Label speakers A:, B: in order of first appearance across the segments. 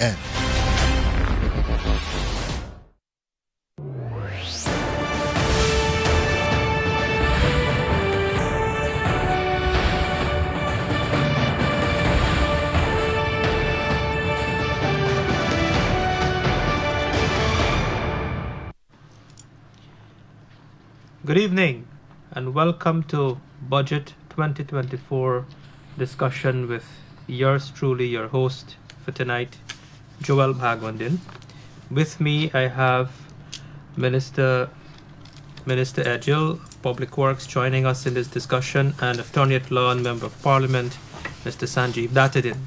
A: end.
B: Good evening and welcome to Budget 2024 discussion with yours truly, your host for tonight, 𝐁𝐔𝐃𝐆𝐄𝐓 Bhagwandin. With me I have Minister Edghill, Public Works, joining us in this discussion, and Attorney at Law and Member of Parliament, Mr. Sanjeev Datadin.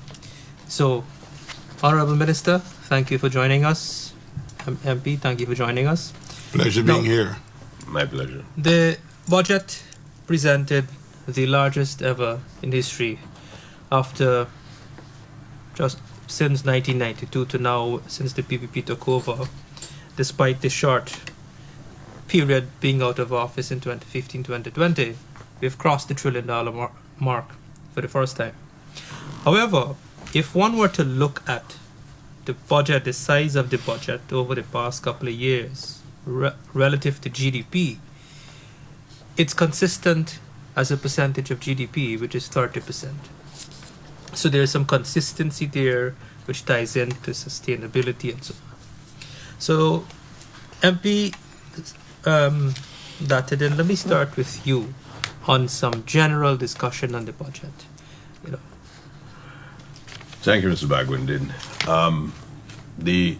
B: So, Honourable Minister, thank you for joining us. MP, thank you for joining us.
C: Pleasure being here.
D: My pleasure.
B: The budget presented the largest ever in history after just since 1992 to now, since the PPP took over, despite the short period being out of office in 2015-2020, we've crossed the $1 trillion mark for the first time. However, if one were to look at the budget, the size of the budget over the past couple of years, relative to GDP, it's consistent as a percentage of GDP, which is 30%. So there is some consistency there, which ties into sustainability and so on. So, MP Datadin, let me start with you on some general discussion on the budget.
D: Thank you, Mr. Bhagwandin. The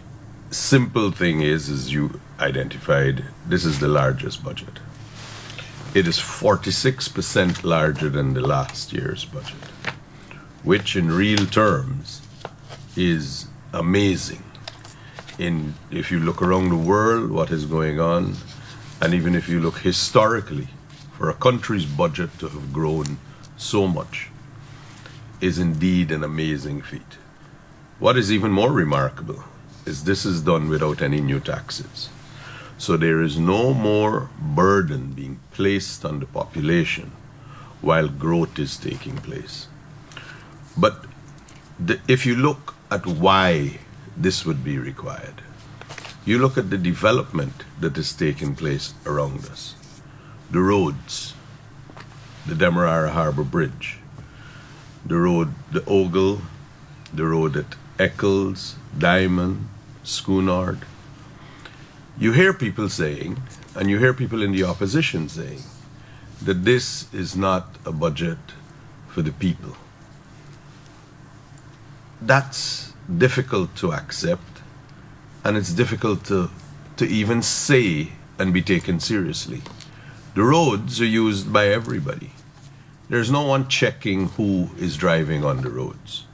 D: simple thing is, as you identified, this is the largest budget. It is 46% larger than the last year's budget, which in real terms is amazing. If you look around the world, what is going on, and even if you look historically, for a country's budget to have grown so much is indeed an amazing feat. What is even more remarkable is this is done without any new taxes. So there is no more burden being placed on the population while growth is taking place. But if you look at why this would be required, you look at the development that is taking place around us. The roads, the Demerara Harbour Bridge, the road, the Ogle, the road at Eccles, Diamond, Schoonard. You hear people saying, and you hear people in the opposition saying, that this is not a budget for the people. That's difficult to accept, and it's difficult to even say and be taken seriously. The roads are used by everybody. There's no one checking who is driving on the roads.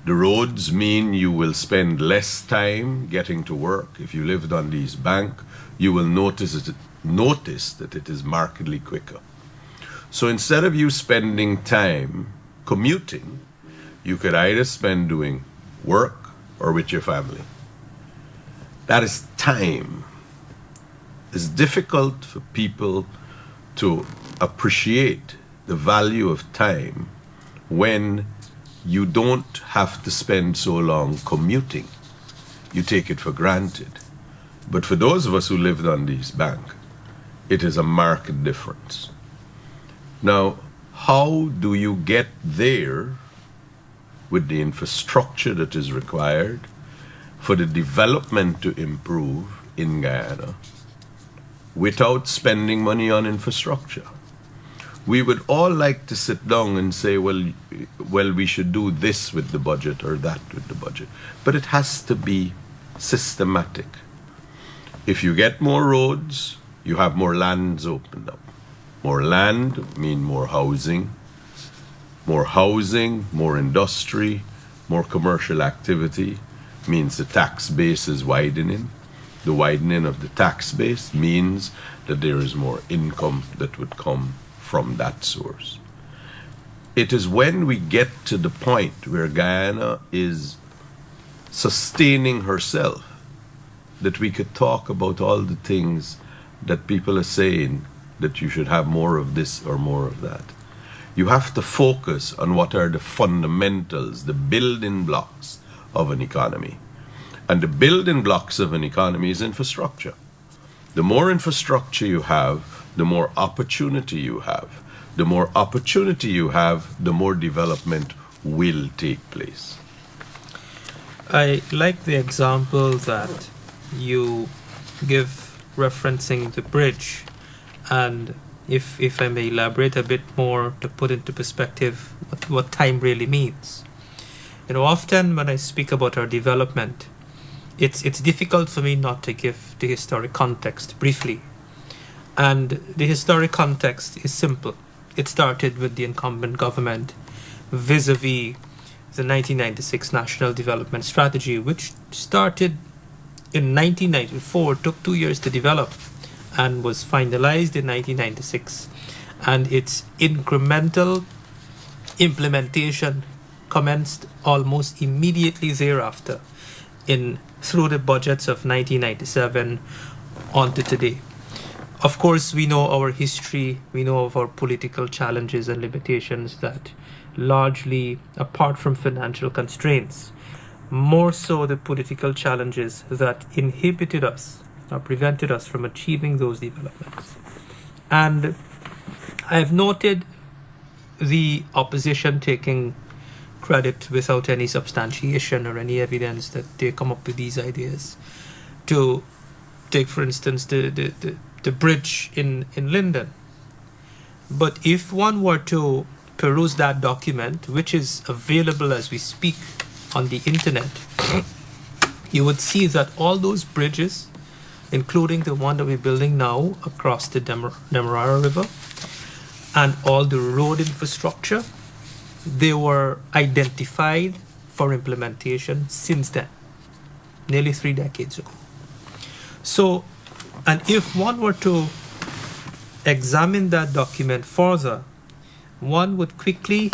D: The roads mean you will spend less time getting to work. If you lived on these banks, you will notice that it is markedly quicker. So instead of you spending time commuting, you could either spend doing work or with your family. That is time. It's difficult for people to appreciate the value of time when you don't have to spend so long commuting. You take it for granted. But for those of us who lived on these banks, it is a marked difference. Now, how do you get there with the infrastructure that is required for the development to improve in Guyana without spending money on infrastructure? We would all like to sit down and say, well, we should do this with the budget or that with the budget. But it has to be systematic. If you get more roads, you have more lands opened up. More land mean more housing. More housing, more industry, more commercial activity means the tax base is widening. The widening of the tax base means that there is more income that would come from that source. It is when we get to the point where Guyana is sustaining herself that we could talk about all the things that people are saying that you should have more of this or more of that. You have to focus on what are the fundamentals, the building blocks of an economy. And the building blocks of an economy is infrastructure. The more infrastructure you have, the more opportunity you have. The more opportunity you have, the more development will take place.
B: I like the example that you give referencing the bridge, and if I may elaborate a bit more to put into perspective what time really means. You know, often when I speak about our development, it's difficult for me not to give the historic context briefly. And the historic context is simple. It started with the incumbent government vis-a-vis the 1996 National Development Strategy, which started in 1994, took 2 years to develop, and was finalized in 1996. And its incremental implementation commenced almost immediately thereafter through the budgets of 1997 on to today. Of course, we know our history, we know of our political challenges and limitations that largely, apart from financial constraints, more so the political challenges that inhibited us or prevented us from achieving those developments. And I've noted the opposition taking credit without any substantiation or any evidence that they come up with these ideas. To take, for instance, the bridge in Linden. But if one were to peruse that document, which is available as we speak on the internet, you would see that all those bridges, including the one that we're building now across the Demerara River, and all the road infrastructure, they were identified for implementation since then, nearly 3 decades ago. So, and if one were to examine that document further, one would quickly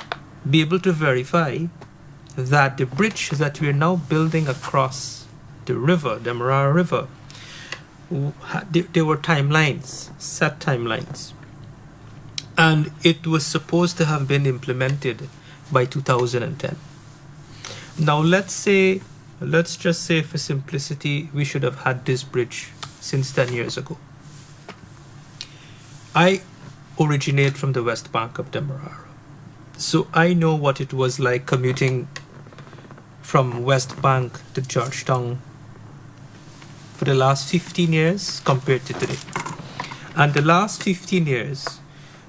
B: be able to verify that the bridge that we're now building across the river, the Demerara River, there were timelines, set timelines. And it was supposed to have been implemented by 2010. Now let's just say for simplicity, we should have had this bridge since 10 years ago. I originate from the west bank of Demerara, so I know what it was like commuting from West Bank to Georgetown for the last 15 years compared to today. And the last 15 years,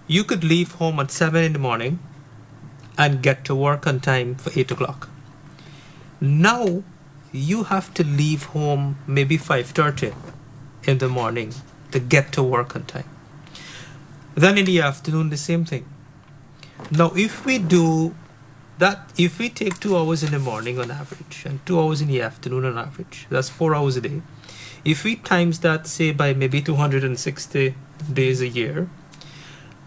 B: you could leave home at 7 in the morning and get to work on time for 8 o'clock. Now, you have to leave home maybe 5:30 in the morning to get to work on time. Then in the afternoon, the same thing. Now, if we do that, if we take 2 hours in the morning on average and 2 hours in the afternoon on average, that's 4 hours a day. If we times that, say, by maybe 260 days a year,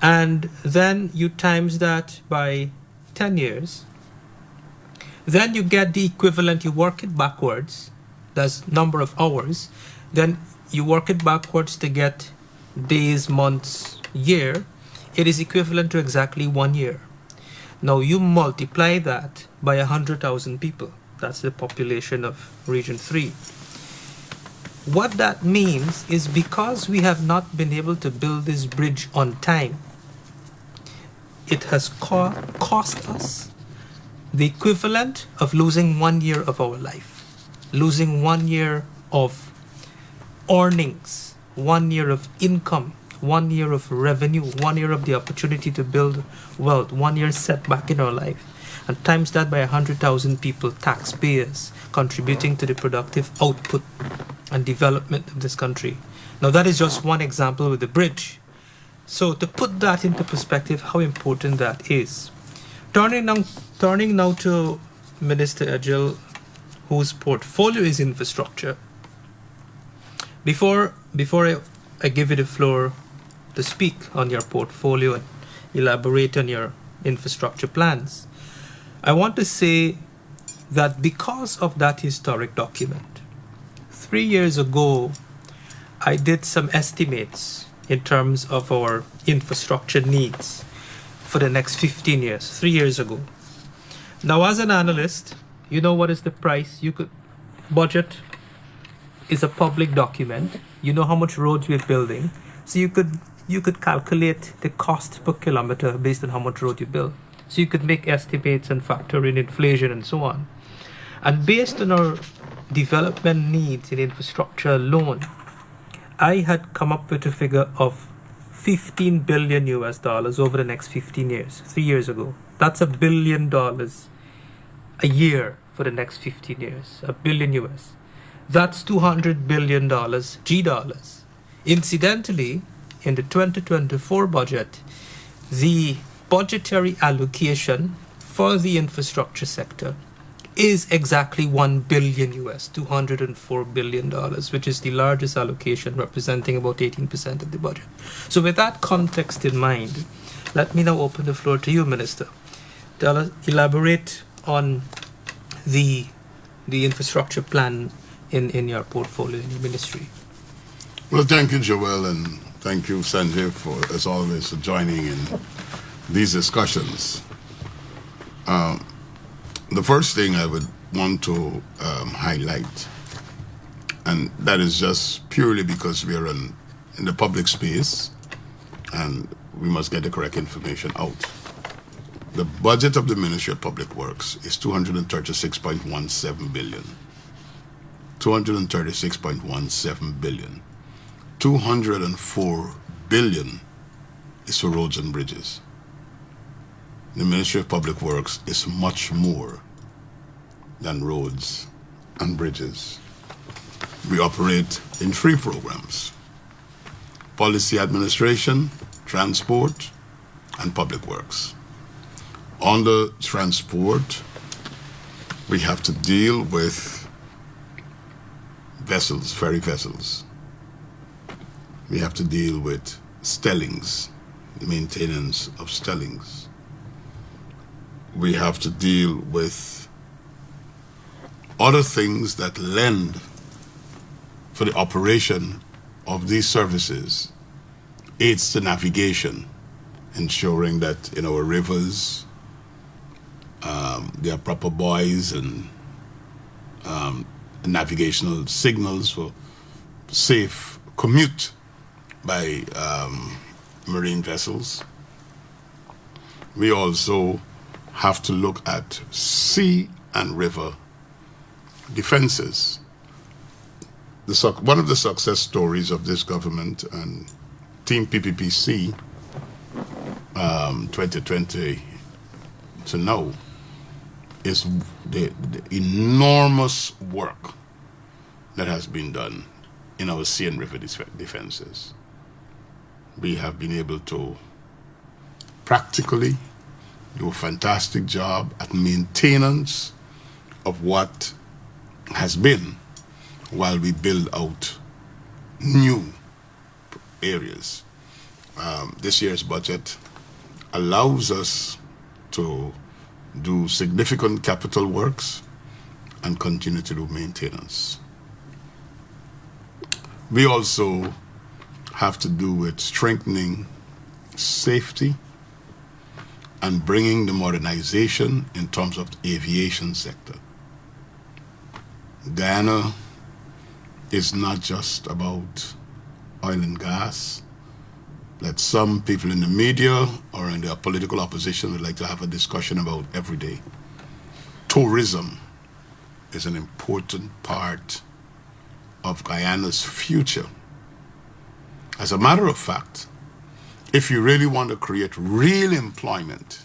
B: and then you times that by 10 years, then you get the equivalent. You work it backwards, that's number of hours, then you work it backwards to get days, months, year. It is equivalent to exactly 1 year. Now you multiply that by 100,000 people. That's the population of Region 3. What that means is, because we have not been able to build this bridge on time, it has cost us the equivalent of losing 1 year of our life, losing 1 year of earnings, 1 year of income, 1 year of revenue, 1 year of the opportunity to build wealth, 1 year setback in our life, and times that by 100,000 people, taxpayers, contributing to the productive output and development of this country. Now that is just one example with the bridge. So to put that into perspective, how important that is. Turning now to Minister Edghill, whose portfolio is infrastructure. Before I give you the floor to speak on your portfolio and elaborate on your infrastructure plans, I want to say that because of that historic document, 3 years ago, I did some estimates in terms of our infrastructure needs for the next 15 years, 3 years ago. Now, as an analyst, You know what is the price? Budget is a public document. You know how much roads we're building. So you could calculate the cost per kilometer based on how much road you build. So you could make estimates and factor in inflation and so on. And based on our development needs in infrastructure alone, I had come up with a figure of $15 billion over the next 15 years, 3 years ago. That's $1 billion a year for the next 15 years, $1 billion US. That's $200 billion G dollars. Incidentally, in the 2024 budget, the budgetary allocation for the infrastructure sector is exactly $1 billion US, $204 billion, which is the largest allocation, representing about 18% of the budget. So with that context in mind, let me now open the floor to you, Minister. Elaborate on the infrastructure plan in your portfolio, in your ministry.
A: Well, thank you, Joel, and thank you, Sanjeev, for, as always, for joining in these discussions. The first thing I would want to highlight, and that is just purely because we are in the public space and we must get the correct information out. The budget of the Ministry of Public Works is $236.17 billion. $236.17 billion. $204 billion is for roads and bridges. The Ministry of Public Works is much more than roads and bridges. We operate in 3 programs: policy administration, transport, and public works. On the transport, we have to deal with vessels, ferry vessels. We have to deal with stellings, the maintenance of stellings. We have to deal with other things that lend for the operation of these services, aids to navigation, ensuring that in our rivers there are proper buoys and navigational signals for safe commute by marine vessels. We also have to look at sea and river defenses. One of the success stories of this government and Team PPPC 2020 to now is the enormous work that has been done in our sea and river defenses. We have been able to practically do a fantastic job at maintenance of what has been while we build out new areas. This year's budget allows us to do significant capital works and continue to do maintenance. We also have to do with strengthening safety and bringing the modernization in terms of the aviation sector. Guyana is not just about oil and gas that some people in the media or in the political opposition would like to have a discussion about every day. Tourism is an important part of Guyana's future. As a matter of fact, if you really want to create real employment,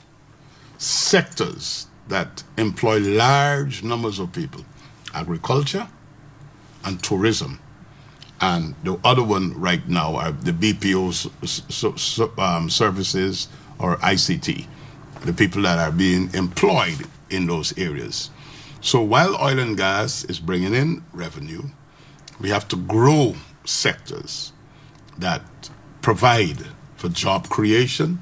A: sectors that employ large numbers of people, agriculture and tourism, and the other one right now are the BPO services or ICT, the people that are being employed in those areas. So while oil and gas is bringing in revenue, we have to grow sectors that provide for job creation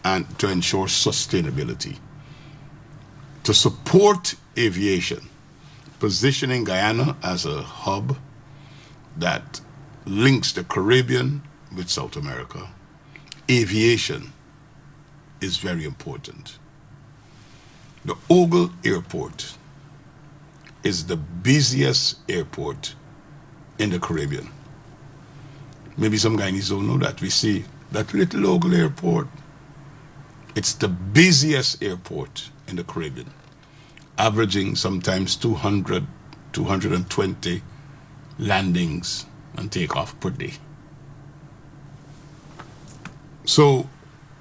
A: and to ensure sustainability. To support aviation, positioning Guyana as a hub that links the Caribbean with South America, aviation is very important. The Ogle Airport is the busiest airport in the Caribbean. Maybe some Guyanese don't know that. We see that little local airport. It's the busiest airport in the Caribbean, averaging sometimes 200, 220 landings and takeoff per day. So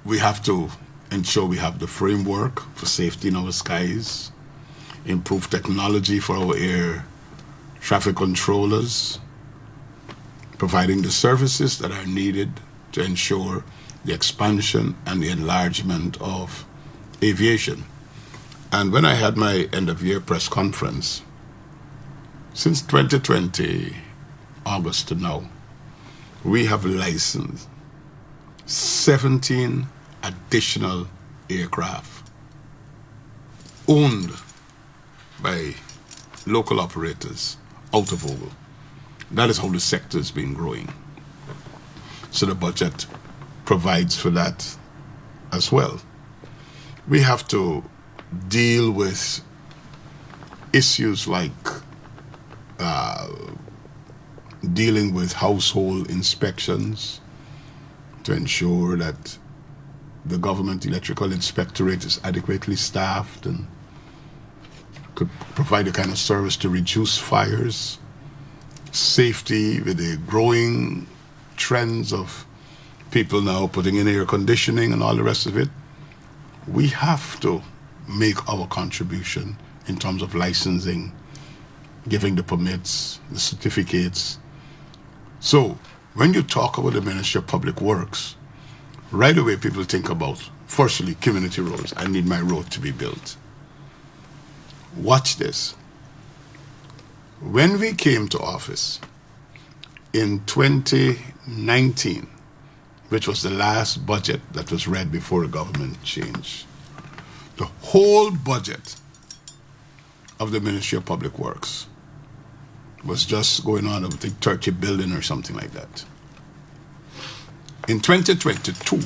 A: we have to ensure we have the framework for safety in our skies, improve technology for our air traffic controllers, providing the services that are needed to ensure the expansion and the enlargement of aviation. And when I had my end-of-year press conference, since 2020, August to now, we have licensed 17 additional aircraft owned by local operators out of Ogle. That is how the sector has been growing. So the budget provides for that as well. We have to deal with issues like dealing with household inspections to ensure that the government electrical inspectorate is adequately staffed and could provide a kind of service to reduce fires, safety with the growing trends of people now putting in air conditioning and all the rest of it. We have to make our contribution in terms of licensing, giving the permits, the certificates. So when you talk about the Ministry of Public Works, right away people think about, firstly, community roads. I need my road to be built. Watch this. When we came to office in 2019, which was the last budget that was read before the government change, the whole budget of the Ministry of Public Works was just going on, I think, 30 billion or something like that. In 2022,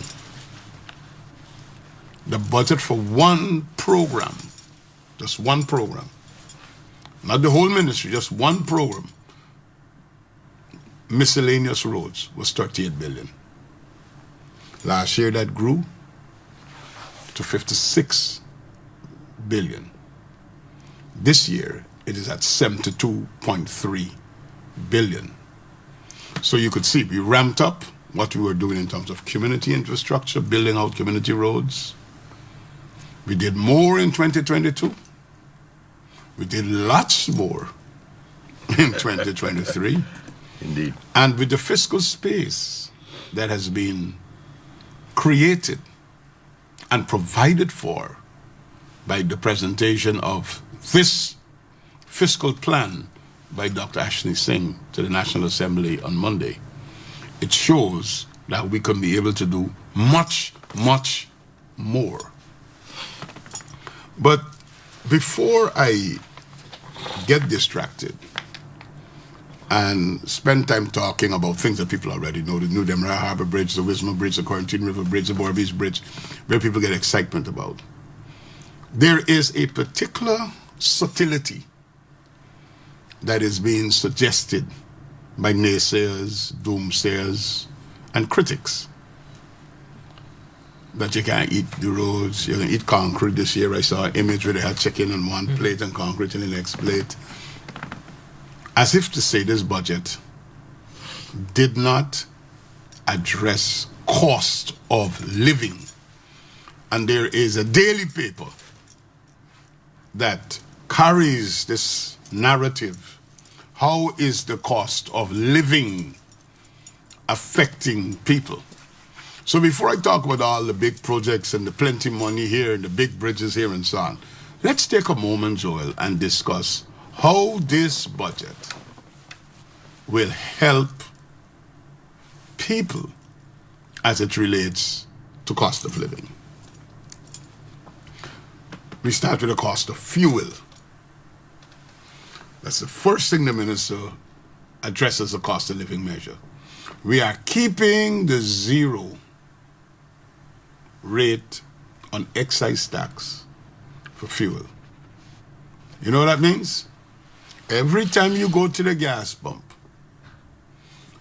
A: the budget for one program, just one program, not the whole ministry, just one program, miscellaneous roads, was 38 billion. Last year that grew to 56 billion. This year it is at 72.3 billion. So you could see we ramped up what we were doing in terms of community infrastructure, building out community roads. We did more in 2022. We did lots more in 2023.
D: Indeed.
A: And with the fiscal space that has been created and provided for by the presentation of this fiscal plan by Dr. Ashley Singh to the National Assembly on Monday, it shows that we can be able to do much, much more. But before I get distracted and spend time talking about things that people already know, the New Demerara Harbor Bridge, the Wismar Bridge, the Quarantine River Bridge, the Borbis Bridge, where people get excitement about, there is a particular subtlety that is being suggested by naysayers, doomsayers, and critics. That you can't eat the roads, you can eat concrete. This year I saw an image where they had chicken on one plate and concrete in the next plate. As if to say this budget did not address cost of living. And there is a daily paper that carries this narrative. How is the cost of living affecting people? So before I talk about all the big projects and the plenty money here and the big bridges here and so on, let's take a moment, Joel, and discuss how this budget will help people as it relates to cost of living. We start with the cost of fuel. That's the first thing the minister addresses, the cost of living measure. We are keeping the zero rate on excise tax for fuel. You know what that means? Every time you go to the gas pump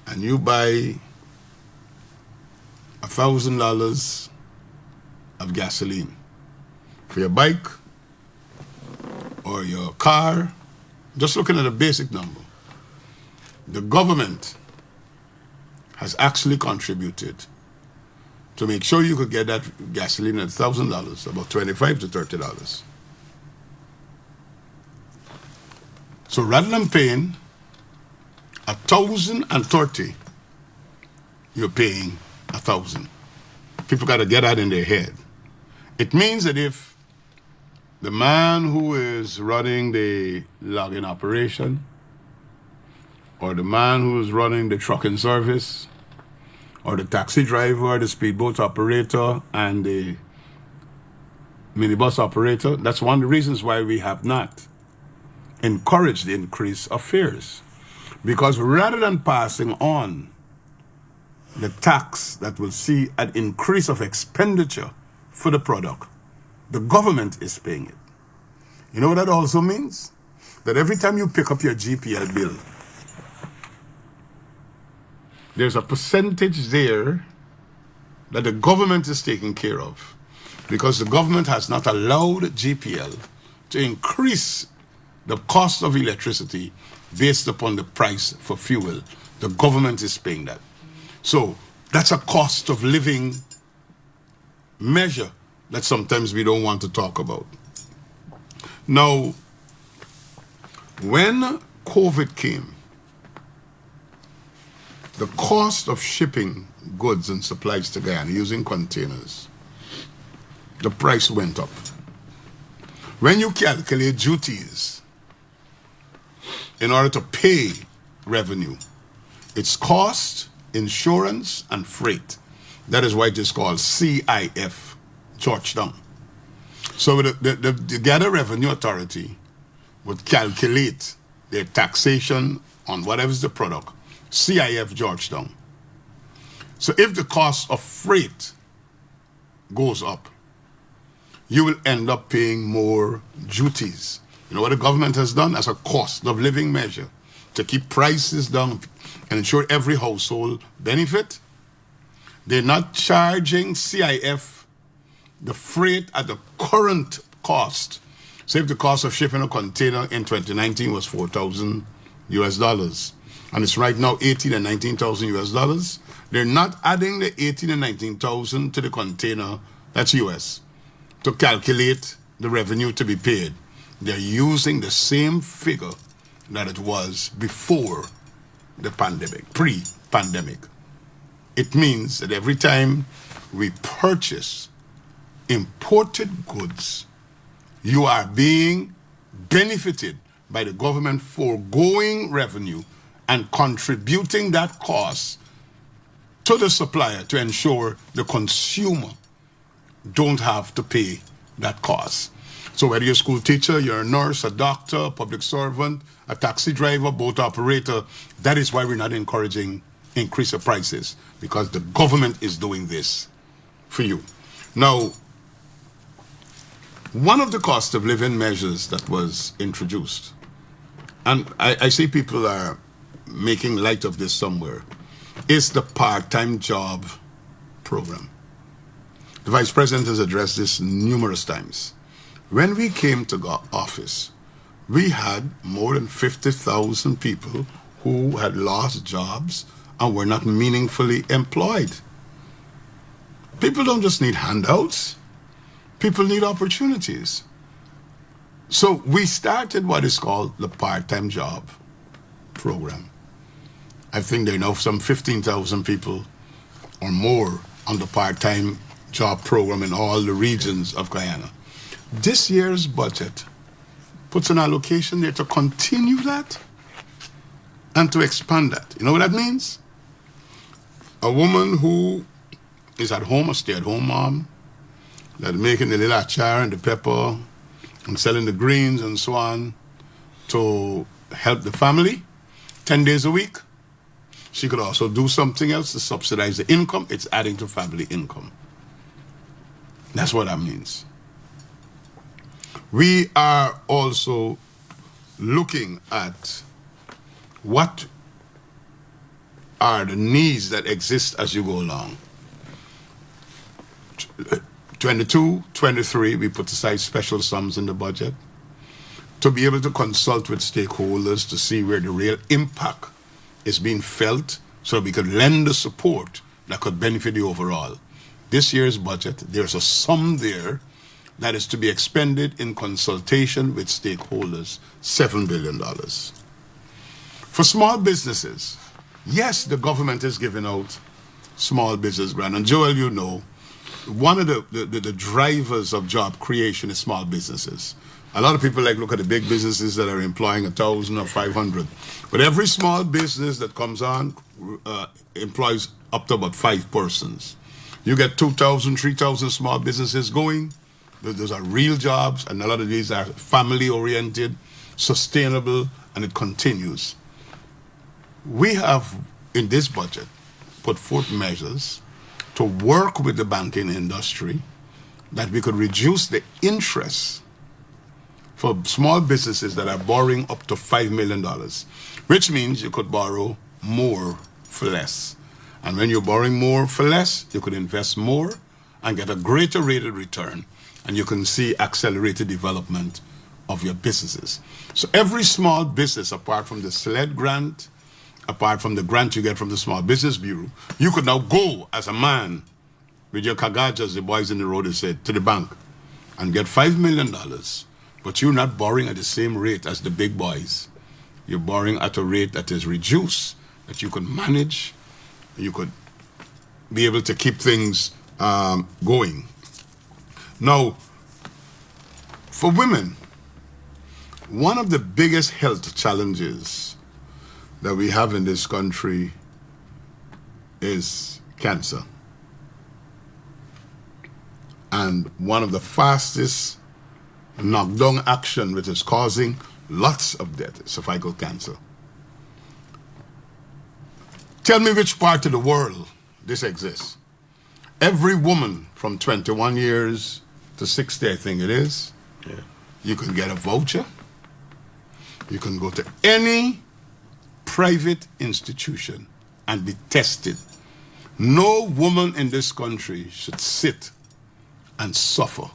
A: and you buy $1,000 of gasoline for your bike or your car, just looking at a basic number, the government has actually contributed to make sure you could get that gasoline at $1,000, about $25 to $30. So rather than paying $1,030, you're paying $1,000. People got to get that in their head. It means that if the man who is running the logging operation, or the man who is running the trucking service, or the taxi driver, the speedboat operator, and the minibus operator, that's one of the reasons why we have not encouraged the increase of fares. Because rather than passing on the tax that will see an increase of expenditure for the product, the government is paying it. You know what that also means? That every time you pick up your GPL bill, there's a percentage there that the government is taking care of, because the government has not allowed GPL to increase the cost of electricity based upon the price for fuel. The government is paying that. So that's a cost of living measure that sometimes we don't want to talk about. Now, when COVID came, the cost of shipping goods and supplies to Guyana using containers, the price went up. When you calculate duties in order to pay revenue, it's cost, insurance, and freight. That is why it is called CIF, Georgetown. So the Gather Revenue Authority would calculate their taxation on whatever is the product, CIF Georgetown. So if the cost of freight goes up, you will end up paying more duties. You know what the government has done as a cost of living measure to keep prices down and ensure every household benefit? They're not charging CIF the freight at the current cost. So if the cost of shipping a container in 2019 was $4,000 US, and it's right now 18 and 19,000 US dollars, they're not adding the 18 and 19,000 to the container, that's US, to calculate the revenue to be paid. They're using the same figure that it was before the pandemic, pre-pandemic. It means that every time we purchase imported goods, you are being benefited by the government foregoing revenue and contributing that cost to the supplier to ensure the consumer don't have to pay that cost. So whether you're a school teacher, you're a nurse, a doctor, a public servant, a taxi driver, boat operator, that is why we're not encouraging increase of prices, because the government is doing this for you. Now, one of the cost of living measures that was introduced, and I see people are making light of this somewhere, is the part-time job program. The Vice President has addressed this numerous times. When we came to office, we had more than 50,000 people who had lost jobs and were not meaningfully employed. People don't just need handouts. People need opportunities. So we started what is called the part-time job program. I think there are now some 15,000 people or more on the part-time job program in all the regions of Guyana. This year's budget puts an allocation there to continue that and to expand that. You know what that means? A woman who is at home, a stay-at-home mom, that's making the little achar and the pepper and selling the greens and so on to help the family 10 days a week. She could also do something else to subsidize the income. It's adding to family income. That's what that means. We are also looking at what are the needs that exist as you go along. 22, 23, we put aside special sums in the budget to be able to consult with stakeholders to see where the real impact is being felt so we could lend the support that could benefit the overall. This year's budget, there's a sum there that is to be expended in consultation with stakeholders, $7 billion. For small businesses, yes, the government is giving out small business grant. And Joel, you know, one of the drivers of job creation is small businesses. A lot of people look at the big businesses that are employing 1,000 or 500. But every small business that comes on employs up to about 5 persons. You get 2,000, 3,000 small businesses going. Those are real jobs, and a lot of these are family-oriented, sustainable, and it continues. We have, in this budget, put forth measures to work with the banking industry that we could reduce the interest for small businesses that are borrowing up to $5 million, which means you could borrow more for less. And when you're borrowing more for less, you could invest more and get a greater rate of return, and you can see accelerated development of your businesses. So every small business, apart from the SLED grant, apart from the grant you get from the Small Business Bureau, you could now go as a man with your kagaj, as the boys in the road have said, to the bank and get $5 million, but you're not borrowing at the same rate as the big boys. You're borrowing at a rate that is reduced, that you could manage, you could be able to keep things going. Now, for women, one of the biggest health challenges that we have in this country is cancer. And one of the fastest knockdown action which is causing lots of death is cervical cancer. Tell me which part of the world this exists. Every woman from 21 years to 60, I think it is, you can get a voucher. You can go to any private institution and be tested. No woman in this country should sit and suffer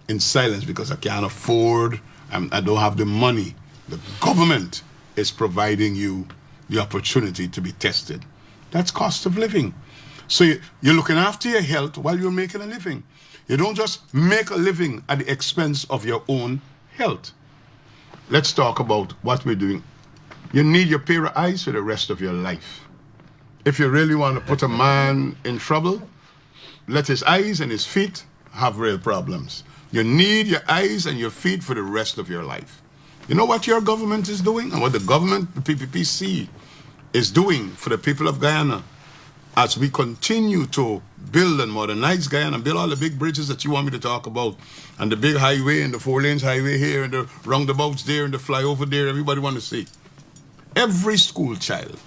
A: in silence because I can't afford, I don't have the money. The government is providing you the opportunity to be tested. That's cost of living. So you're looking after your health while you're making a living. You don't just make a living at the expense of your own health. Let's talk about what we're doing. You need your pair of eyes for the rest of your life. If you really want to put a man in trouble, let his eyes and his feet have real problems. You need your eyes and your feet for the rest of your life. You know what your government is doing and what the government, the PPPC, is doing for the people of Guyana as we continue to build and modernize Guyana and build all the big bridges that you want me to talk about, and the big highway and the 4-lanes highway here and the roundabouts there and the flyover there, everybody want to see. Every school child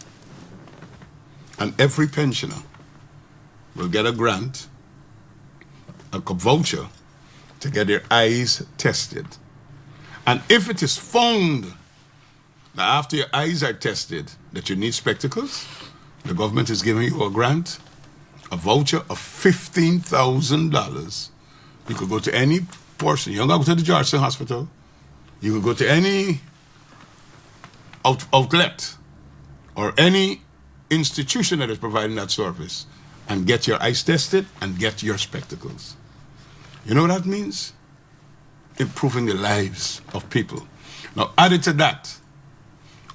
A: and every pensioner will get a grant, a voucher, to get their eyes tested. And if it is found that after your eyes are tested that you need spectacles, the government is giving you a grant, a voucher of $15,000. You could go to any portion. You don't go to the Georgetown Hospital. You could go to any outlet or any institution that is providing that service and get your eyes tested and get your spectacles. You know what that means? Improving the lives of people. Now, added to that,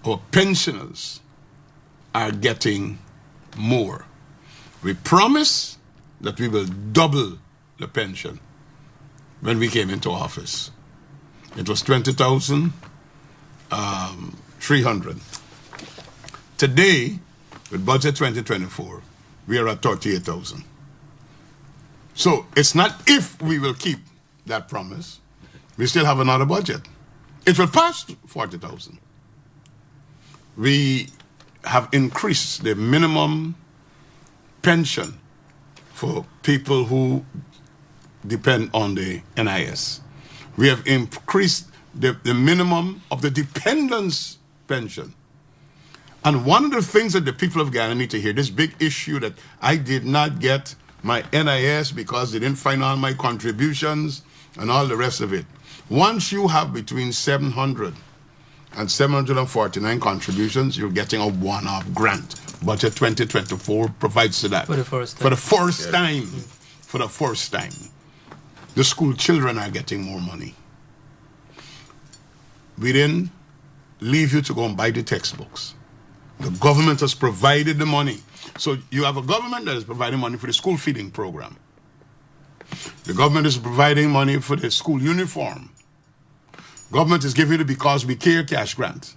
A: our pensioners are getting more. We promise that we will double the pension when we came into office. It was 20,300. Today, with budget 2024, we are at 38,000. So it's not if we will keep that promise. We still have another budget. It will pass 40,000. We have increased the minimum pension for people who depend on the NIS. We have increased the minimum of the dependence pension. And one of the things that the people of Ghana need to hear, this big issue that I did not get my NIS because they didn't find all my contributions and all the rest of it. Once you have between 700 and 749 contributions, you're getting a one-off grant. Budget 2024 provides to that.
B: For the first time.
A: For the first time. For the first time. The school children are getting more money. We didn't leave you to go and buy the textbooks. The government has provided the money. So you have a government that is providing money for the school feeding program. The government is providing money for the school uniform. Government is giving the Because We Care cash grant.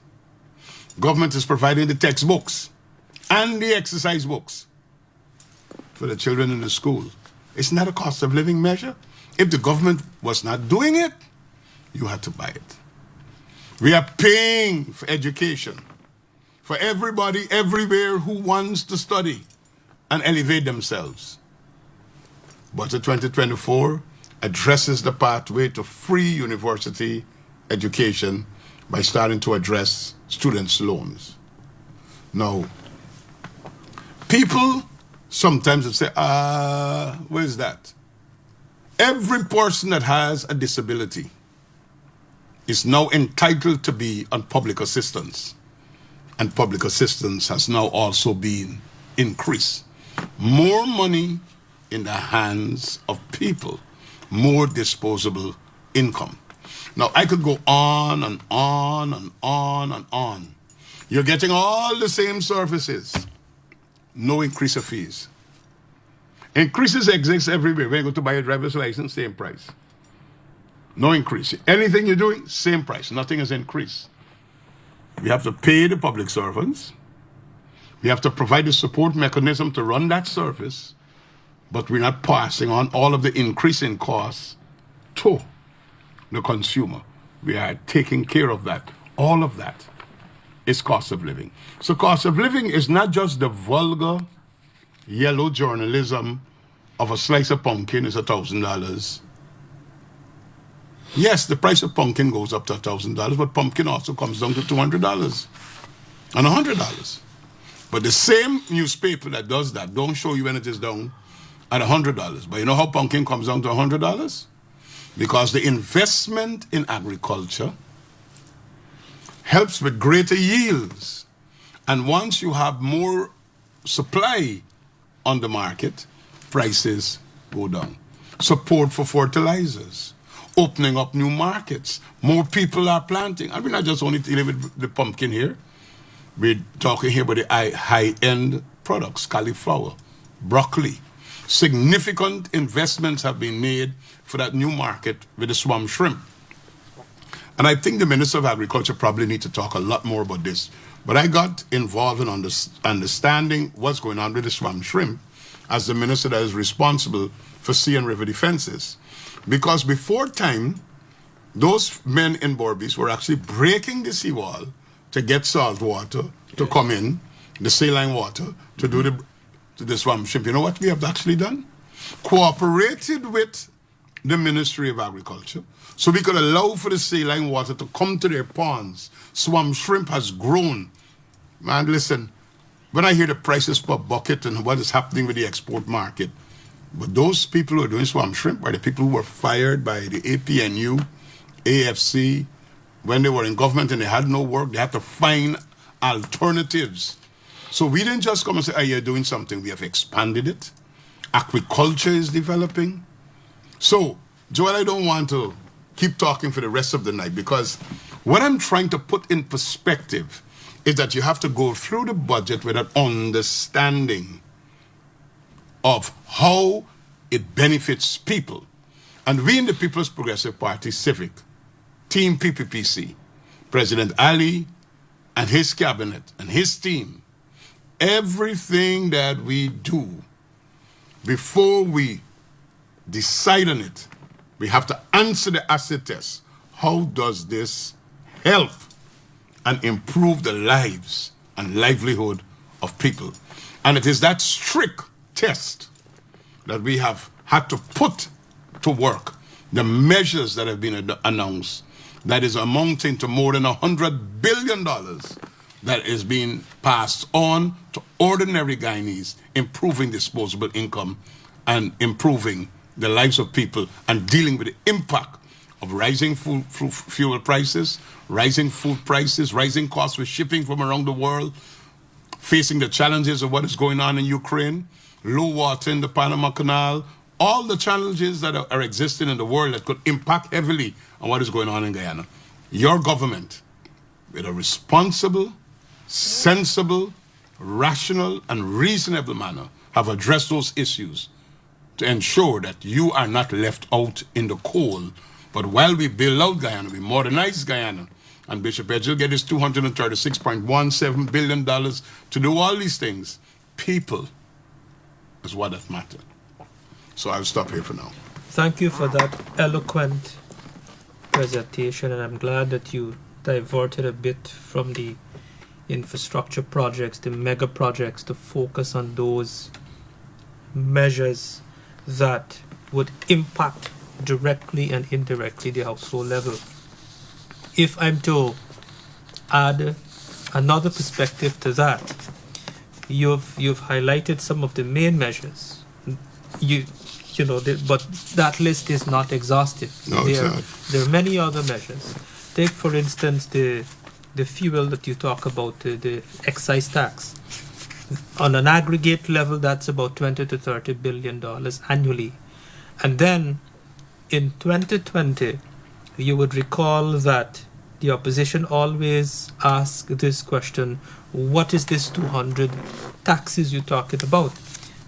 A: Government is providing the textbooks and the exercise books for the children in the school. It's not a cost of living measure. If the government was not doing it, you had to buy it. We are paying for education for everybody, everywhere who wants to study and elevate themselves. Budget 2024 addresses the pathway to free university education by starting to address students' loans. Now, people sometimes will say, what is that? Every person that has a disability is now entitled to be on public assistance. And public assistance has now also been increased. More money in the hands of people, more disposable income. Now, I could go on and on and on and on. You're getting all the same services, no increase of fees. Increases exist everywhere. When you go to buy a driver's license, same price. No increase. Anything you're doing, same price. Nothing has increased. We have to pay the public servants. We have to provide the support mechanism to run that service, but we're not passing on all of the increase in costs to the consumer. We are taking care of that. All of that is cost of living. So cost of living is not just the vulgar yellow journalism of a slice of pumpkin is $1,000. Yes, the price of pumpkin goes up to $1,000, but pumpkin also comes down to $200 and $100. But the same newspaper that does that don't show you when it is down at $100. But you know how pumpkin comes down to $100? Because the investment in agriculture helps with greater yields. And once you have more supply on the market, prices go down. Support for fertilizers, opening up new markets. More people are planting. And we're not just only dealing with the pumpkin here. We're talking here about the high-end products, cauliflower, broccoli. Significant investments have been made for that new market with the swamp shrimp. And I think the Minister of Agriculture probably needs to talk a lot more about this. But I got involved in understanding what's going on with the swamp shrimp as the minister that is responsible for sea and river defenses. Because before time, those men in Berbice were actually breaking the seawall to get salt water to come in, the saline water, to do the swamp shrimp. You know what we have actually done? Cooperated with the Ministry of Agriculture so we could allow for the saline water to come to their ponds. Swamp shrimp has grown. Man, listen, when I hear the prices per bucket and what is happening with the export market, but those people who are doing swamp shrimp are the people who were fired by the APNU, AFC, when they were in government and they had no work. They had to find alternatives. So we didn't just come and say, you're doing something. We have expanded it. Aquaculture is developing. So, Joel, I don't want to keep talking for the rest of the night because what I'm trying to put in perspective is that you have to go through the budget with an understanding of how it benefits people. And we in the People's Progressive Party Civic, Team PPPC, President Ali and his cabinet and his team, everything that we do, before we decide on it, we have to answer the acid test. How does this help and improve the lives and livelihood of people? And it is that strict test that we have had to put to work the measures that have been announced, that is amounting to more than $100 billion that is being passed on to ordinary Guyanese, improving disposable income and improving the lives of people and dealing with the impact of rising fuel prices, rising food prices, rising costs with shipping from around the world, facing the challenges of what is going on in Ukraine, low water in the Panama Canal, all the challenges that are existing in the world that could impact heavily on what is going on in Guyana. Your government, with a responsible, sensible, rational, and reasonable manner, have addressed those issues to ensure that you are not left out in the cold. But while we build out Guyana, we modernize Guyana, and Bishop Edghill get his $236.17 billion to do all these things, people is what that matters. So I'll stop here for now.
B: Thank you for that eloquent presentation, and I'm glad that you diverted a bit from the infrastructure projects, the mega projects, to focus on those measures that would impact directly and indirectly the household level. If I'm to add another perspective to that, you've highlighted some of the main measures. But that list is not exhaustive.
A: No, it's not.
B: There are many other measures. Take, for instance, the fuel that you talk about, the excise tax. On an aggregate level, that's about $20 to $30 billion annually. And then in 2020, you would recall that the opposition always asked this question: what is this 200 taxes you're talking about?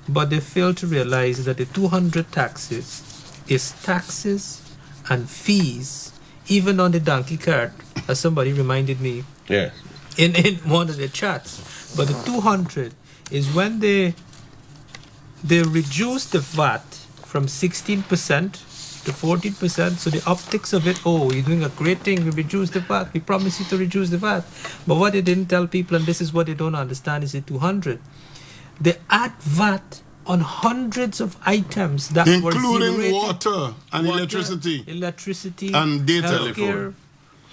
B: But they fail to realize that the 200 taxes is taxes and fees, even on the donkey cart, as somebody reminded me
D: Yes.
B: in one of the chats. But the 200 is when they reduce the VAT from 16% to 14%. So the optics of it, oh, you're doing a great thing, we reduce the VAT, we promise you to reduce the VAT. But what they didn't tell people, and this is what they don't understand, is the 200. They add VAT on hundreds of items that were
A: Including
B: zero-rated.
A: water and electricity and data.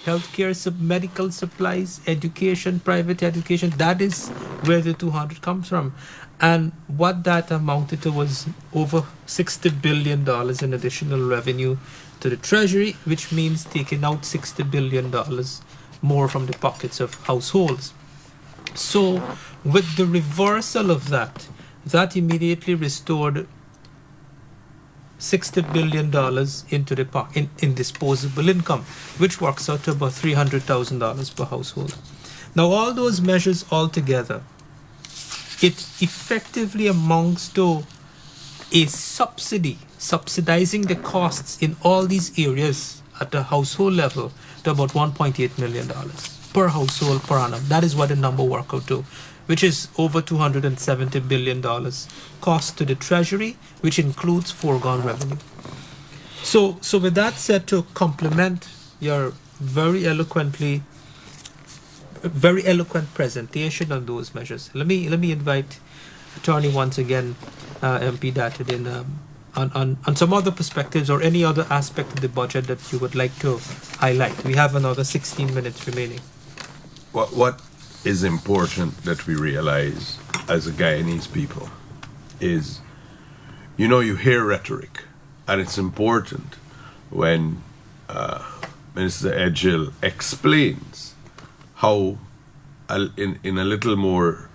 B: Healthcare, medical supplies, education, private education. That is where the 200 comes from. And what that amounted to was over $60 billion in additional revenue to the Treasury, which means taking out $60 billion more from the pockets of households. So with the reversal of that, that immediately restored $60 billion into the in disposable income, which works out to about $300,000 per household. Now, all those measures altogether, it effectively amounts to a subsidy, subsidizing the costs in all these areas at the household level to about $1.8 million per household per annum. That is what the number works out to, which is over $270 billion cost to the Treasury, which includes foregone revenue. So with that said, to complement your very eloquent presentation on those measures, let me invite Attorney once again, MP Datadin, on some other perspectives or any other aspect of the budget that you would like to highlight. We have another 16 minutes remaining.
D: What is important that we realize as a Guyanese people is, you hear rhetoric, and it's important when Minister Edghill explains how, in a little more,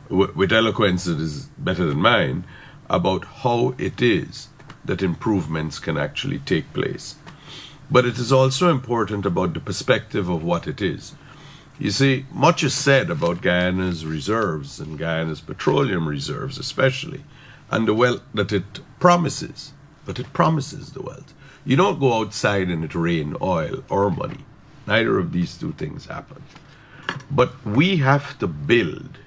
D: with eloquence that is better than mine, about how it is that improvements can actually take place. But it is also important about the perspective of what it is. You see, much is said about Guyana's reserves and Guyana's petroleum reserves especially, and the wealth that it promises, but it promises the wealth. You don't go outside and it rain oil or money. Neither of these two things happen. But we have to build.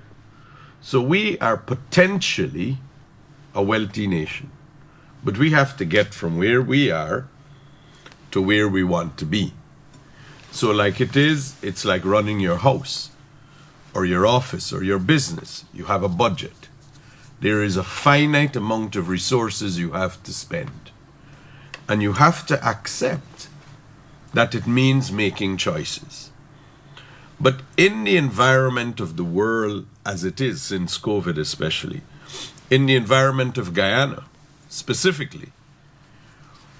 D: So we are potentially a wealthy nation, but we have to get from where we are to where we want to be. So it's like running your house or your office or your business. You have a budget. There is a finite amount of resources you have to spend. And you have to accept that it means making choices. But in the environment of the world as it is, since COVID especially, in the environment of Guyana specifically,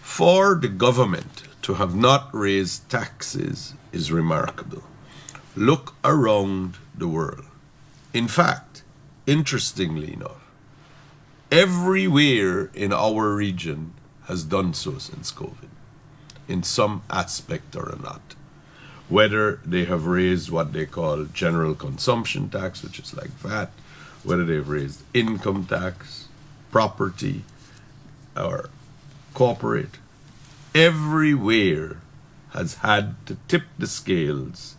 D: for the government to have not raised taxes is remarkable. Look around the world. In fact, interestingly enough, everywhere in our region has done so since COVID, in some aspect or not. Whether they have raised what they call general consumption tax, which is like VAT, whether they've raised income tax, property, or corporate, everywhere has had to tip the scales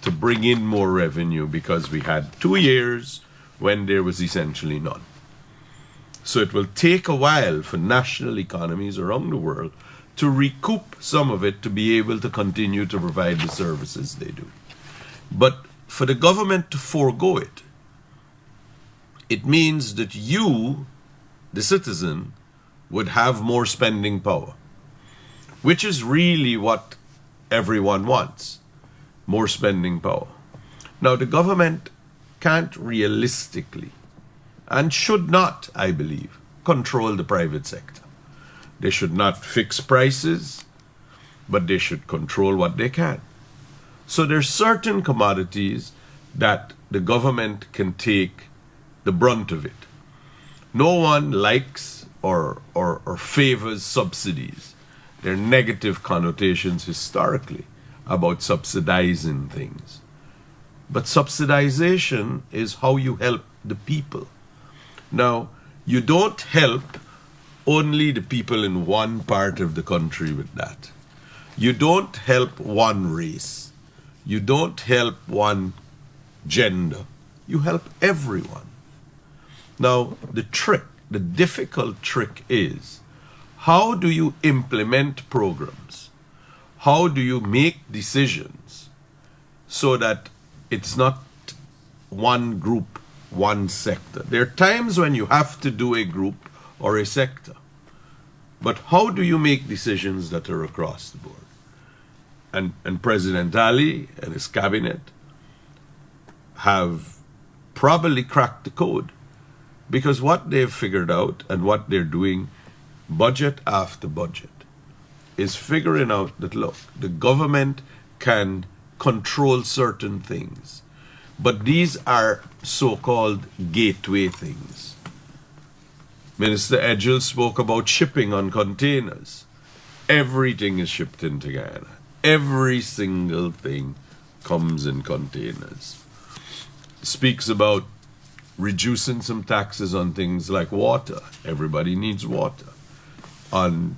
D: to bring in more revenue, because we had 2 years when there was essentially none. So it will take a while for national economies around the world to recoup some of it to be able to continue to provide the services they do. But for the government to forego it, it means that you, the citizen, would have more spending power, which is really what everyone wants, more spending power. Now, the government can't realistically, and should not, I believe, control the private sector. They should not fix prices, but they should control what they can. So there's certain commodities that the government can take the brunt of it. No one likes or favors subsidies. There are negative connotations historically about subsidizing things. But subsidization is how you help the people. Now, you don't help only the people in one part of the country with that. You don't help one race. You don't help one gender. You help everyone. Now, the difficult trick is, how do you implement programs? How do you make decisions so that it's not one group, one sector? There are times when you have to do a group or a sector. But how do you make decisions that are across the board? And President Ali and his cabinet have probably cracked the code, because what they've figured out and what they're doing budget after budget is figuring out that, look, the government can control certain things, but these are so-called gateway things. Minister Edghill spoke about shipping on containers. Everything is shipped into Guyana. Every single thing comes in containers. Speaks about reducing some taxes on things like water. Everybody needs water. On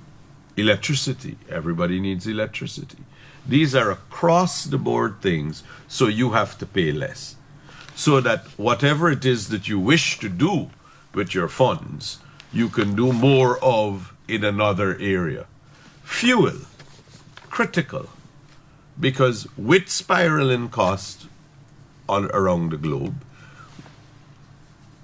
D: electricity. Everybody needs electricity. These are across the board things, so you have to pay less. So that whatever it is that you wish to do with your funds, you can do more of in another area. Fuel, critical, because with spiraling costs around the globe,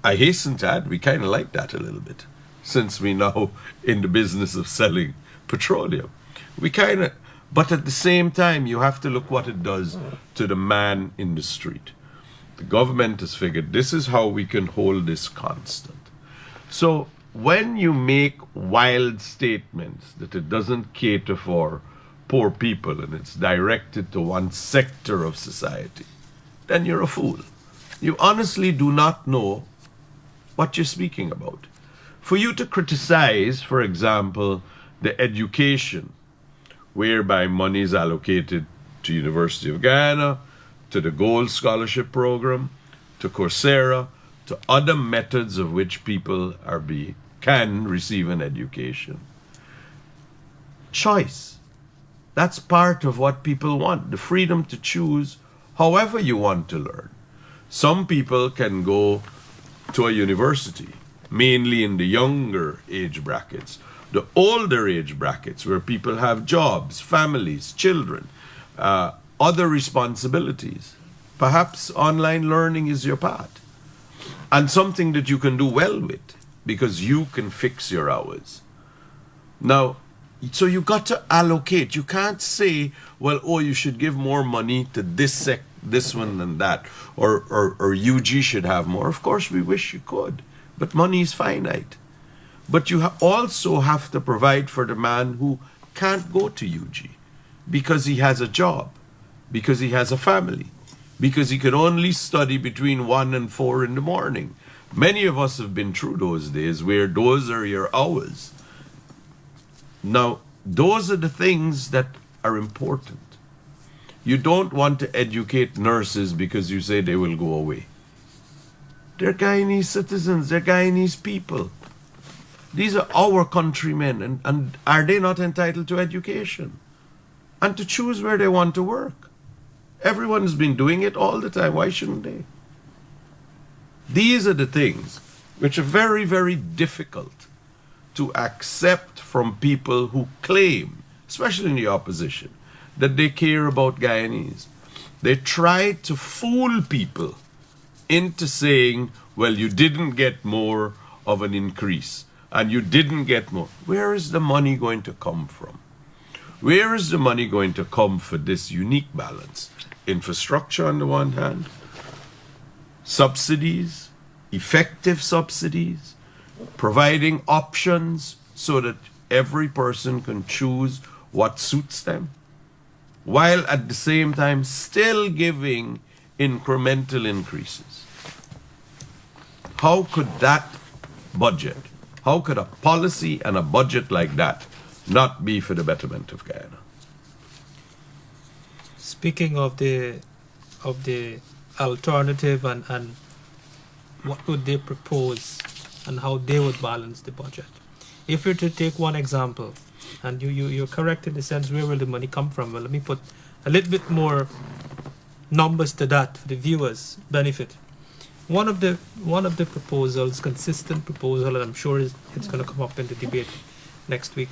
D: I hasten to add, we kind of like that a little bit, since we now in the business of selling petroleum. But at the same time, you have to look what it does to the man in the street. The government has figured this is how we can hold this constant. So when you make wild statements that it doesn't cater for poor people and it's directed to one sector of society, then you're a fool. You honestly do not know what you're speaking about. For you to criticize, for example, the education whereby money is allocated to University of Guyana, to the Gold Scholarship Program, to Coursera, to other methods of which people can receive an education. Choice. That's part of what people want, the freedom to choose however you want to learn. Some people can go to a university, mainly in the younger age brackets. The older age brackets, where people have jobs, families, children, other responsibilities, perhaps online learning is your path, and something that you can do well with, because you can fix your hours. Now, So you got to allocate. You can't say, well, oh, you should give more money to this one than that, or UG should have more. Of course, we wish you could, but money is finite. But you also have to provide for the man who can't go to UG because he has a job, because he has a family, because he can only study between 1 and 4 in the morning. Many of us have been through those days where those are your hours. Now, those are the things that are important. You don't want to educate nurses because you say they will go away. They're Guyanese citizens, they're Guyanese people. These are our countrymen, and are they not entitled to education and to choose where they want to work? Everyone's been doing it all the time. Why shouldn't they? These are the things which are very, very difficult to accept from people who claim, especially in the opposition, that they care about Guyanese. They try to fool people into saying, well, you didn't get more of an increase and you didn't get more. Where is the money going to come from? Where is the money going to come for this unique balance? Infrastructure on the one hand, subsidies, effective subsidies, providing options so that every person can choose what suits them, while at the same time still giving incremental increases. How could that budget, how could a policy and a budget like that not be for the betterment of Guyana?
B: Speaking of the alternative and what would they propose and how they would balance the budget. If you're to take one example, and you're correct in the sense, where will the money come from? Well, let me put a little bit more numbers to that for the viewers' benefit. One of the proposals, consistent proposal, and I'm sure it's going to come up in the debate next week,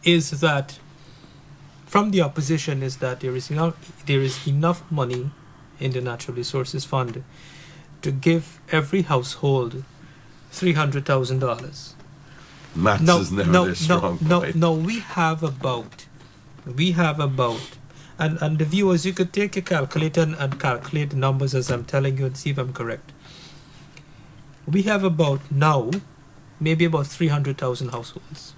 B: is that from the opposition is that there is enough money in the Natural Resources Fund to give every household $300,000.
D: Maths is never their strong point.
B: No, we have about, and the viewers, you could take your calculator and calculate the numbers as I'm telling you and see if I'm correct. We have about now, maybe about 300,000 households.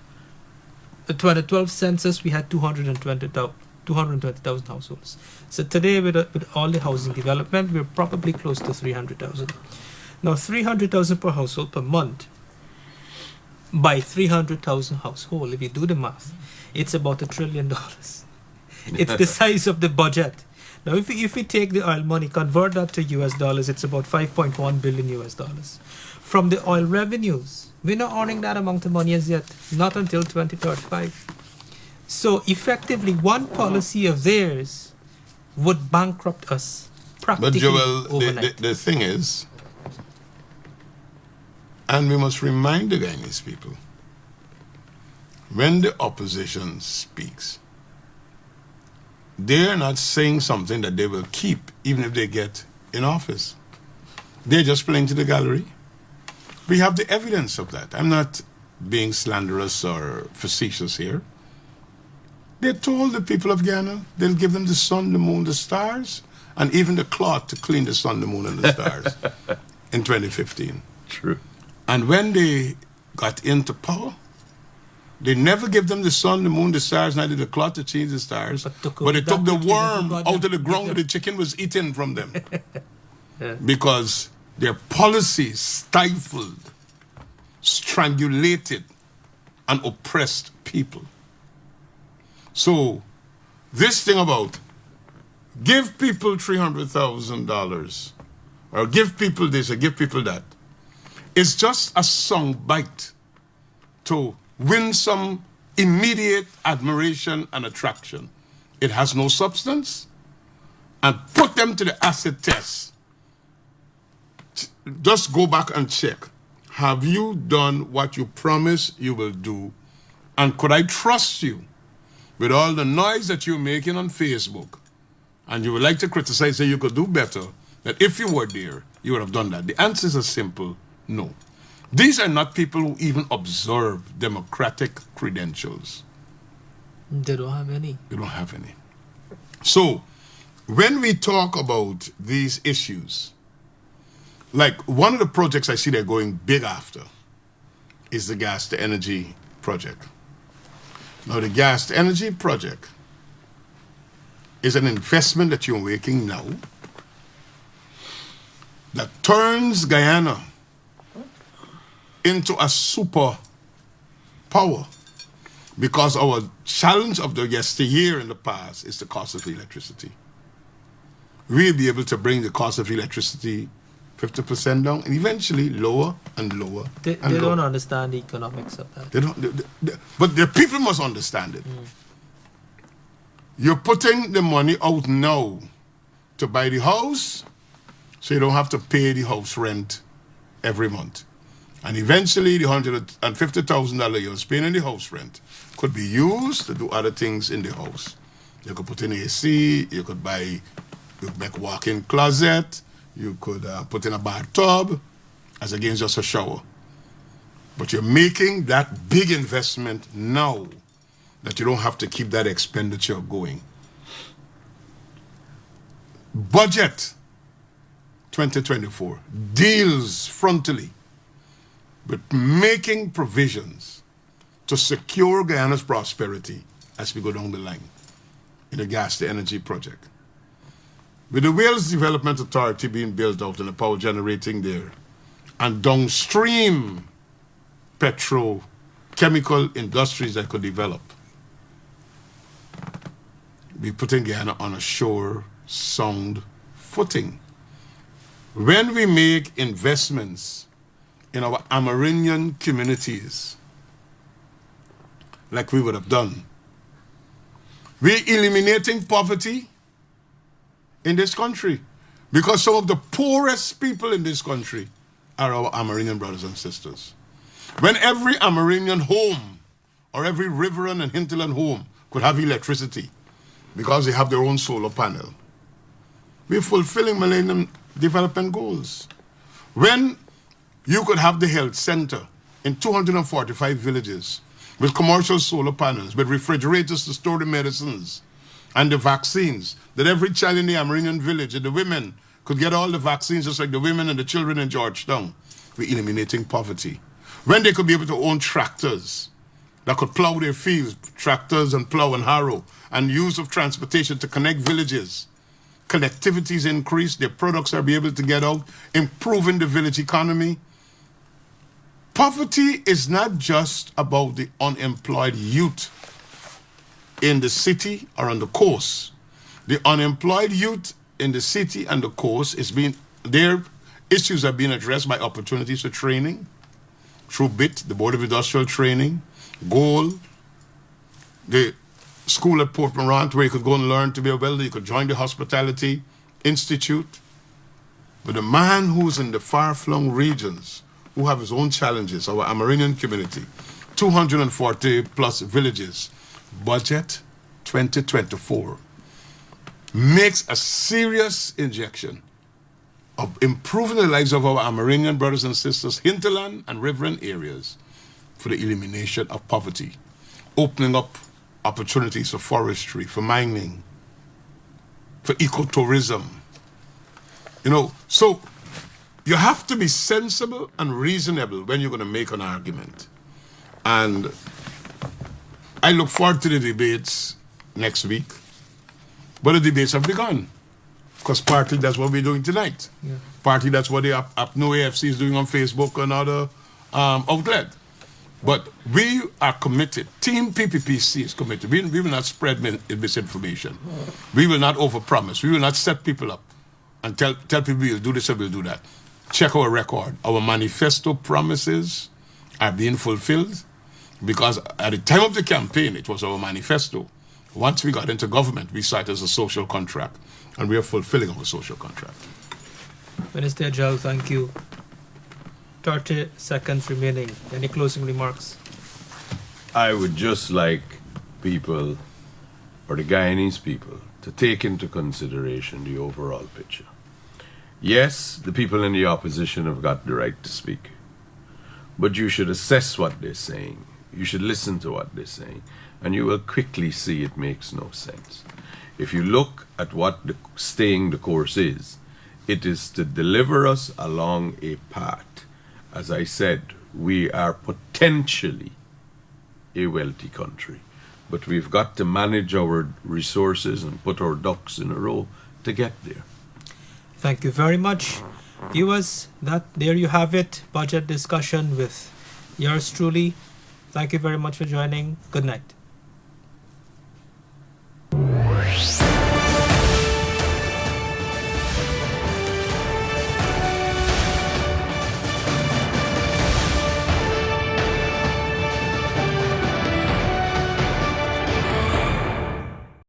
B: The 2012 census, we had 220,000 households. So today, with all the housing development, we're probably close to 300,000. Now, 300,000 per household per month, by 300,000 household, if you do the math, it's about $1 trillion. It's the size of the budget. Now, if we take the oil money, convert that to US dollars, it's about $5.1 billion US dollars. From the oil revenues, we're not earning that amount of money as yet, not until 2035. So effectively, one policy of theirs would bankrupt us practically overnight.
A: The thing is, and we must remind the Guyanese people, when the opposition speaks, they're not saying something that they will keep, even if they get in office. They're just playing to the gallery. We have the evidence of that. I'm not being slanderous or facetious here. They told the people of Guyana they'll give them the sun, the moon, the stars, and even the cloth to clean the sun, the moon, and the stars in 2015.
D: True.
A: And when they got into power, they never gave them the sun, the moon, the stars, neither the cloth to change the stars. But they took the worm out of the ground that the chicken was eating from them.
B: Yeah.
A: Because their policies stifled, strangulated, and oppressed people. So this thing about give people $300,000 or give people this or give people that, it's just a song bite to win some immediate admiration and attraction. It has no substance, and put them to the acid test. Just go back and check. Have you done what you promised you will do? And could I trust you with all the noise that you're making on Facebook? And you would like to criticize, say you could do better, that if you were there, you would have done that. The answer is a simple no. These are not people who even observe democratic credentials.
B: They don't have any.
A: They don't have any. So, when we talk about these issues, like one of the projects I see they're going big after is the gas to energy project. Now, the gas to energy project is an investment that you're making now that turns Guyana into a super power, because our challenge of the yesteryear in the past is the cost of electricity. We'll be able to bring the cost of electricity 50% down, and eventually lower and lower.
B: They don't understand the economics of that.
A: They don't, but the people must understand it. You're putting the money out now to buy the house, so you don't have to pay the house rent every month. And eventually, the $150,000 you're spending in the house rent could be used to do other things in the house. You could put in AC, you could make a walk-in closet, you could put in a bathtub, as against just a shower. But you're making that big investment now that you don't have to keep that expenditure going. Budget 2024 deals frontally with making provisions to secure Guyana's prosperity as we go down the line in the gas to energy project. With the Wales Development Authority being built out and the power generating there, and downstream petrochemical industries that could develop, we're putting Guyana on a sure, sound footing. When we make investments in our Amerindian communities, like we would have done, we're eliminating poverty in this country, because some of the poorest people in this country are our Amerindian brothers and sisters. When every Amerindian home or every riverine and hinterland home could have electricity because they have their own solar panel, we're fulfilling Millennium Development Goals. When you could have the health center in 245 villages with commercial solar panels, with refrigerators to store the medicines and the vaccines, that every child in the Amerindian village and the women could get all the vaccines just like the women and the children in Georgetown. We're eliminating poverty. When they could be able to own tractors that could plow their fields, tractors and plow and harrow, and use of transportation to connect villages. Connectivity is increased, their products are be able to get out, improving the village economy. Poverty is not just about the unemployed youth in the city or on the coast. The unemployed youth in the city and the coast their issues are being addressed by opportunities for training through BIT, the Board of Industrial Training, GOAL, the school at Port Morant where you could go and learn to be a welder, you could join the Hospitality Institute. But the man who's in the far-flung regions, who have his own challenges, our Amerindian community, 240 plus villages, budget 2024 makes a serious injection of improving the lives of our Amerindian brothers and sisters, hinterland and riverine areas, for the elimination of poverty, opening up opportunities for forestry, for mining, for ecotourism. So you have to be sensible and reasonable when you're going to make an argument. And I look forward to the debates next week. But the debates have begun. Because partly that's what we're doing tonight. Yeah. Partly that's what the APNO AFC is doing on Facebook and other outlet. But we are committed. Team PPPC is committed. We will not spread misinformation. We will not overpromise. We will not set people up and tell people we'll do this or we'll do that. Check our record. Our manifesto promises are being fulfilled, because at the time of the campaign, it was our manifesto. Once we got into government, we saw it as a social contract, and we are fulfilling our social contract.
B: Minister Edghill, thank you. 30 seconds remaining. Any closing remarks?
D: I would just like people, or the Guyanese people, to take into consideration the overall picture. Yes, the people in the opposition have got the right to speak. but you should assess what they're saying. You should listen to what they're saying, and you will quickly see it makes no sense. If you look at what staying the course is, it is to deliver us along a path. As I said, we are potentially a wealthy country, but we've got to manage our resources and put our ducks in a row to get there.
B: Thank you very much. Viewers, there you have it, budget discussion with yours truly. Thank you very much for joining. Good night.